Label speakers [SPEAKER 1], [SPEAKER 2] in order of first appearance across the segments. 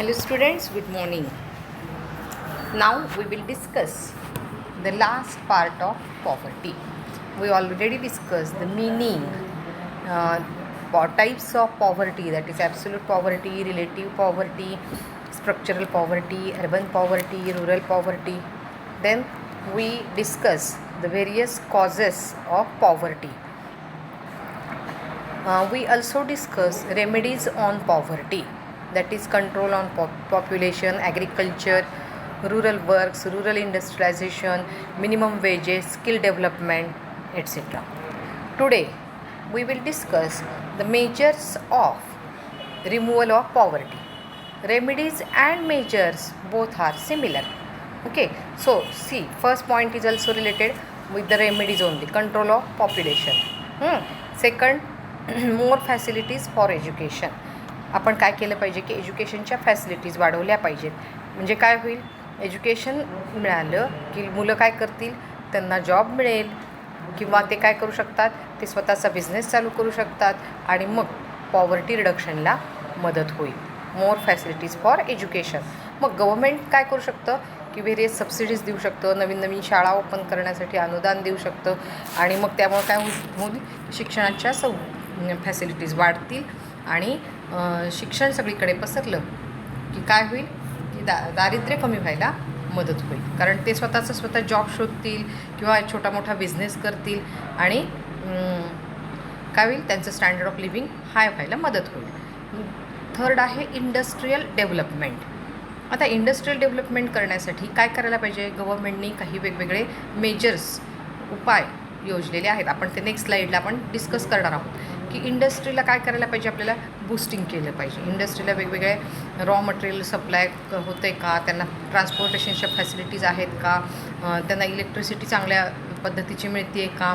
[SPEAKER 1] Hello students, good morning. Now we will discuss the last part of poverty. We already discussed the meaning, types of poverty, that is absolute poverty, relative poverty, structural poverty, urban poverty, rural poverty. Then we discuss the various causes of poverty. We also discuss remedies on poverty, that is control on population, agriculture, rural works, rural industrialization, minimum wages, skill development, etc. Today we will discuss the measures of removal of poverty. Remedies and measures both are similar. Okay, so see, first point is also related with the remedies only, control of population. Second, more facilities for education. आपण काय केलं पाहिजे की एज्युकेशनच्या facilities वाढवल्या पाहिजेत. म्हणजे काय होईल, एज्युकेशन मिळालं की मुलं काय करतील, त्यांना जॉब मिळेल किंवा ते काय करू शकतात, ते स्वतःचा बिझनेस चालू करू शकतात आणि मग पॉवर्टी रिडक्शनला मदत होईल. मोर फॅसिलिटीज फॉर एज्युकेशन. मग गव्हर्मेंट काय करू शकतं की व्हेरियस सबसिडीज देऊ शकतं, नवीन नवीन शाळा ओपन करण्यासाठी अनुदान देऊ शकतं आणि मग त्यामुळे काय होईल, शिक्षणाच्या फॅसिलिटीज वाढतील आणि शिक्षण सगळीकडे पसरलं की काय होईल की दारिद्र्य कमी व्हायला मदत होईल. कारण ते स्वतः जॉब शोधतील किंवा छोटा मोठा बिझनेस करतील आणि काय होईल, त्यांचं स्टँडर्ड ऑफ लिव्हिंग हाय व्हायला मदत होईल. थर्ड आहे इंडस्ट्रियल डेव्हलपमेंट. आता इंडस्ट्रियल डेव्हलपमेंट करण्यासाठी काय करायला पाहिजे, गव्हर्मेंटनी काही वेगवेगळे मेजर्स, उपाय योजलेले आहेत. आपण ते नेक्स्ट स्लाईडला आपण डिस्कस करणार आहोत की इंडस्ट्रीला काय करायला पाहिजे, आपल्याला बूस्टिंग केलं पाहिजे. इंडस्ट्रीला वेगवेगळे रॉ मटेरियल सप्लाय होतं आहे का, त्यांना ट्रान्सपोर्टेशनच्या फॅसिलिटीज आहेत का, त्यांना इलेक्ट्रिसिटी चांगल्या पद्धतीची मिळते आहे का,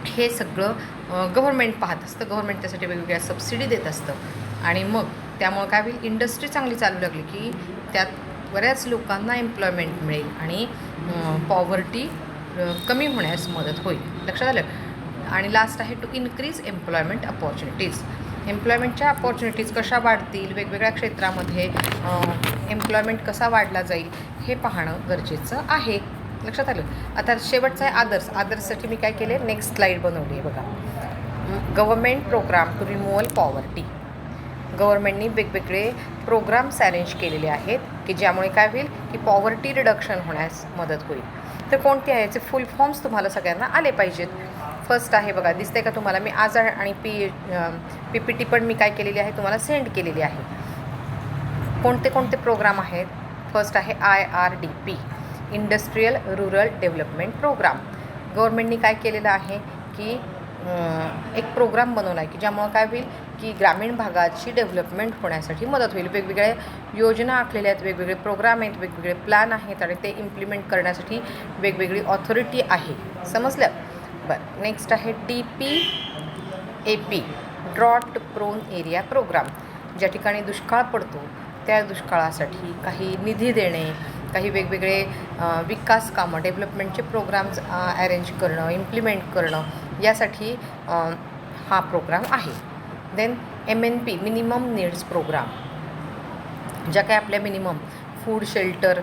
[SPEAKER 1] हे सगळं गव्हर्मेंट पाहत असतं. गव्हर्मेंट त्यासाठी वेगवेगळ्या सबसिडी देत असतं आणि मग त्यामुळं काय होईल, इंडस्ट्री चांगली चालू लागली की त्यात बऱ्याच लोकांना एम्प्लॉयमेंट मिळेल आणि पॉवर्टी कमी होण्यास मदत होईल. लक्षात आलं. आणि लास्ट आहे टू इन्क्रीज एम्प्लॉयमेंट अपॉर्च्युनिटीज. एम्प्लॉयमेंटच्या अपॉर्च्युनिटीज कशा वाढतील, वेगवेगळ्या क्षेत्रामध्ये एम्प्लॉयमेंट कसा वाढला जाईल हे पाहणं गरजेचं आहे. लक्षात आलं. आता शेवटचा आहे आदर्स. आदर्ससाठी मी काय केले, नेक्स्ट स्लाईड बनवली आहे बघा. Government program to removal poverty. गव्हर्मेंटनी वेगवेगळे प्रोग्राम्स अरेंज केलेले आहेत की ज्यामुळे काय होईल की पॉवर्टी रिडक्शन होण्यास मदत होईल. तर कोणते आहे, याचे फुल फॉर्म्स तुम्हाला सगळ्यांना आले पाहिजेत. फर्स्ट आहे बघा, दिसते का तुम्हाला, मी आज आणि PPT पण मी काय केलेली आहे, तुम्हाला सेंड केलेली आहे. कोणते कोणते प्रोग्राम आहेत. फर्स्ट आहे IRDP, industrial rural development program. गव्हर्मेंटनी काय केलेलं आहे की एक प्रोग्राम बनवला आहे की ज्यामुळं काय होईल की ग्रामीण भागाची डेव्हलपमेंट होण्यासाठी मदत होईल. वेगवेगळ्या योजना आखलेल्या आहेत, वेगवेगळे प्रोग्राम आहेत, वेगवेगळे प्लॅन आहेत आणि ते इम्प्लिमेंट करण्यासाठी वेगवेगळी ऑथॉरिटी आहे. समजलं. बरं, नेक्स्ट आहे DPAP, drought prone area programme. ज्या ठिकाणी दुष्काळ पडतो त्या दुष्काळासाठी काही निधी देणे, काही वेगवेगळे विकास कामं, डेव्हलपमेंटचे प्रोग्राम्स अरेंज करणं, इम्प्लिमेंट करणं, यासाठी हा प्रोग्राम आहे. Then MNP, minimum needs programme. ज्या काय आपल्या मिनिमम फूड, शेल्टर,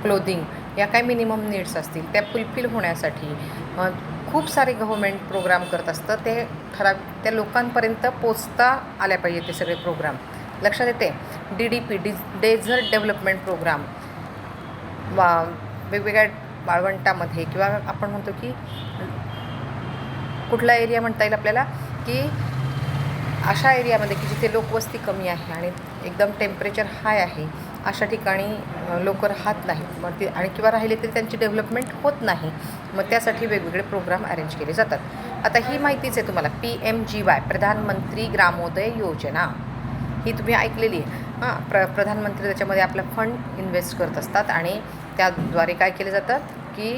[SPEAKER 1] क्लोदिंग या काय मिनिमम नीड्स असतील त्या फुलफिल होण्यासाठी खूप सारे गव्हर्मेंट प्रोग्राम करत असतं. ते त्या लोकांपर्यंत पोचता आल्या पाहिजे ते सगळे प्रोग्राम. लक्षात येते. DDP, desert development programme. वेगवेगळ्या वाळवंटामध्ये किंवा आपण म्हणतो की कुठला एरिया म्हणता येईल आपल्याला की अशा एरियामध्ये की जिथे लोकवस्ती कमी आहे आणि एकदम टेम्परेचर हाय आहे, अशा ठिकाणी लोक राहत नाहीत. मग ते आणि किंवा राहिले तरी त्यांची डेव्हलपमेंट होत नाही. मग त्यासाठी वेगवेगळे प्रोग्राम अरेंज केले जातात. आता ही माहितीच आहे तुम्हाला, PMGY, प्रधानमंत्री ग्रामोदय योजना, ही तुम्ही ऐकलेली आहे. प्रधानमंत्री त्याच्यामध्ये आपला फंड इन्व्हेस्ट करत असतात आणि त्याद्वारे काय केले जातात की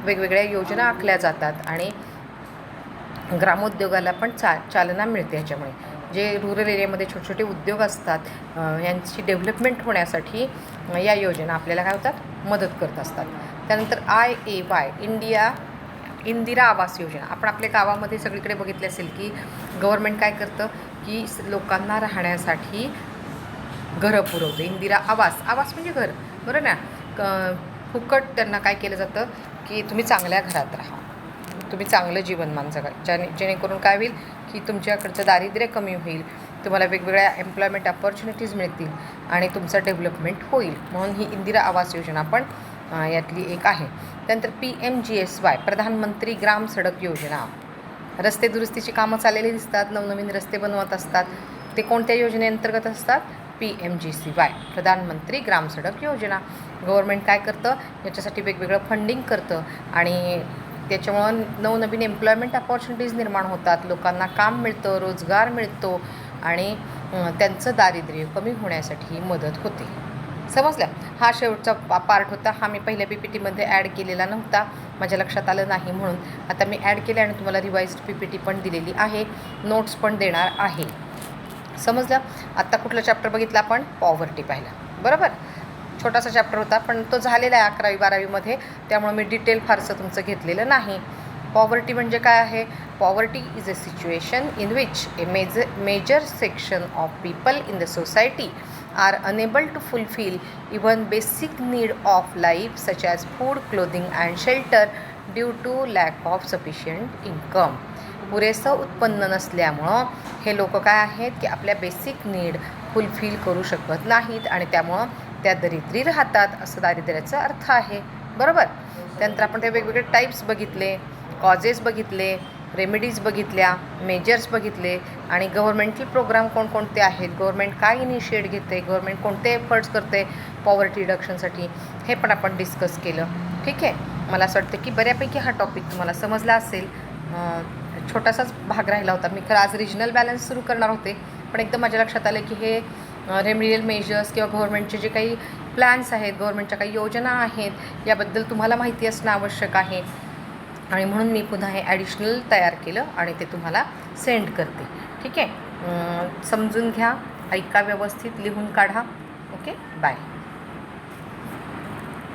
[SPEAKER 1] वेगवेगळ्या योजना आखल्या जातात आणि ग्रामोद्योगाला पण चालना मिळते. ह्याच्यामुळे जे रुरल एरियामध्ये छोटे छोटे उद्योग असतात यांची डेव्हलपमेंट होण्यासाठी या योजना आपल्याला काय होतात, मदत करत असतात. त्यानंतर IAY, इंदिरा आवास योजना. आपण आपल्या गावामध्ये सगळीकडे बघितले असेल की गव्हर्मेंट काय करतं की लोकांना राहण्यासाठी घरं पुरवते. इंदिरा आवास, आवास म्हणजे घर, बरं ना. फुकट त्यांना काय केलं जातं की तुम्ही चांगल्या घरात राहा, तुम्ही चांगलं जीवनमान जगा, जेणेकरून काय होईल की तुमच्याकडचं दारिद्र्य कमी होईल, तुम्हाला वेगवेगळ्या एम्प्लॉयमेंट अपॉर्च्युनिटीज मिळतील आणि तुमचं डेव्हलपमेंट होईल. म्हणून ही इंदिरा आवास योजना पण यातली एक आहे. त्यानंतर PMGSY, प्रधानमंत्री ग्राम सडक योजना. रस्ते दुरुस्तीची कामं चाललेली दिसतात, नवनवीन रस्ते बनवत असतात. ते कोणत्या योजनेअंतर्गत असतात? PMGCY, प्रधानमंत्री ग्राम सडक योजना. गव्हर्मेंट काय करतं, याच्यासाठी वेगवेगळं फंडिंग करतं आणि त्याच्यामुळं नवनवीन एम्प्लॉयमेंट अपॉर्च्युनिटीज निर्माण होतात, लोकांना काम मिळतं, रोजगार मिळतो आणि त्यांचं दारिद्र्य कमी होण्यासाठी मदत होते. समजलं? हा शेवटचा पार्ट होता. हा मी पहिल्या PPTमध्ये ॲड केलेला नव्हता, माझ्या लक्षात आलं नाही म्हणून आता मी ॲड केले आणि तुम्हाला रिवाइज्ड PPT पण दिलेली आहे, नोट्स पण देणार आहे. समजलं? आत्ता कुठला चॅप्टर बघितला आपण? पॉवर्टी पाहिला, बरोबर. छोटासा चॅप्टर होता पण तो झालेला आहे 11वी 12वीमध्ये, त्यामुळे मी डिटेल फारसं तुमचं घेतलेलं नाही. पॉवर्टी म्हणजे काय आहे? Poverty is a situation in which a major section of people in the society are unable to fulfill even basic need of life such as food, clothing and shelter due to lack of sufficient income. पुरेसं उत्पन्न नसल्यामुळं हे लोक काय आहेत की आपल्या basic need fulfil करू शकत नाहीत आणि त्यामुळं त्या दरिद्री राहतात, असं दारिद्र्याचा अर्थ आहे, बरोबर. त्यानंतर आपण ते वेगवेगळे टाईप्स बघितले, कॉजेस बघितले, रेमेडीज बघितल्या, मेजर्स बघितले आणि गव्हर्मेंटल प्रोग्राम कोणकोणते आहेत, गव्हर्मेंट काय इनिशिएट घेते, गव्हर्मेंट कोणते एफर्ट्स करते पॉवर्टी रिडक्शनसाठी, हे पण आपण डिस्कस केलं. ठीक आहे. मला असं वाटतं की बऱ्यापैकी हा टॉपिक तुम्हाला समजला असेल. छोटासाच भाग राहिला होता. मी खरं आज रिजनल बॅलन्स सुरू करणार होते, पण एकदम माझ्या लक्षात आलं की हे रेमेडियल मेजर्स किंवा गव्हर्मेंटचे जे काही प्लॅन्स आहेत, गव्हर्मेंटच्या काही योजना आहेत, याबद्दल तुम्हाला माहिती असणं आवश्यक आहे आणि म्हणून मी पुन्हा हे ॲडिशनल तयार केलं आणि ते तुम्हाला सेंड करते. ठीक आहे. समजून घ्या, ऐका व्यवस्थित, लिहून काढा. Okay, bye.